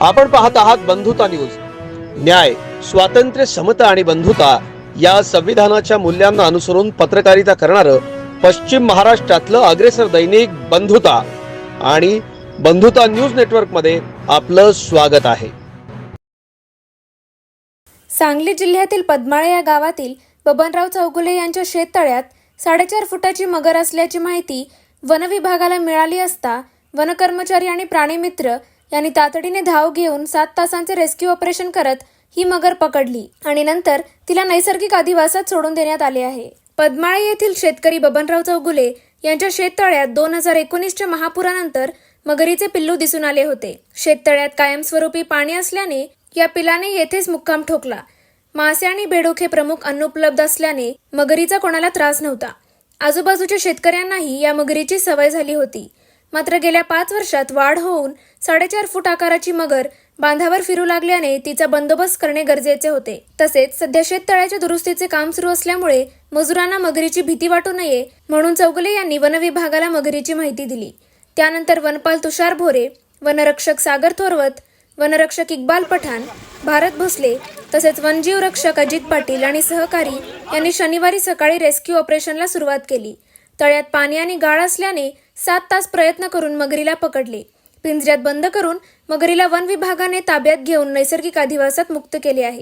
आपण पाहत आहात बंधुता न्यूज। न्याय, स्वातंत्र्य, समता आणि बंधुता या संविधानाच्या मूल्यांना अनुसरून पत्रकारिता करणारं पश्चिम महाराष्ट्रातलं अग्रेसर दैनिक बंधुता आणि बंधुता न्यूज नेटवर्क मध्ये आपलं स्वागत आहे। सांगली जिल्ह्यातील पद्माळे या गावातील बबनराव चौगुले यांच्या शेततळ्यात 4.5 फुटाची मगर असल्याची माहिती वन विभागाला मिळाली असता वन कर्मचारी आणि प्राणीमित्र यांनी तातडीने धाव घेऊन 7 तासांचे रेस्क्यू ऑपरेशन करत ही मगर पकडली आणि नंतर तिला नैसर्गिक अधिवासात सोडून देण्यात आले आहे। पद्माळे येथील शेतकरी बबनराव चौगुले यांच्या शेततळ्यात 2019च्या महापुरानंतर मगरीचे पिल्लू दिसून आले होते। शेततळ्यात कायमस्वरूपी पाणी असल्याने या पिलाने येथेच मुक्काम ठोकला। मासे आणि बेडूक हे प्रमुख अन्न उपलब्ध असल्याने मगरीचा कोणाला त्रास नव्हता। आजूबाजूच्या शेतकऱ्यांनाही या मगरीची सवय झाली होती। मात्र गेल्या 5 वर्षात वाढ होऊन 4.5 फूट आकाराची मगर बांधावर फिरू लागल्याने तिचा बंदोबस्त करणे गरजेचे होते। तसेच सध्या शेततळ्याच्या दुरुस्तीचे काम सुरू असल्यामुळे मजुरांना मगरीची भीती वाटू नये म्हणून चौगुले यांनी वन विभागाला मगरीची माहिती दिली। त्यानंतर वनपाल तुषार भोरे, वनरक्षक सागर थोरवत, वनरक्षक इक्बाल पठाण, भारत भोसले तसेच वनजीव रक्षक अजित पाटील आणि सहकारी यांनी शनिवारी सकाळी रेस्क्यू ऑपरेशनला सुरुवात केली। तळ्यात पाणी आणि गाळ असल्याने 7 तास प्रयत्न करून मगरीला पकडले। पिंजऱ्यात बंद करून मगरीला वन विभागाने ताब्यात घेऊन नैसर्गिक अधिवासात मुक्त केले आहे।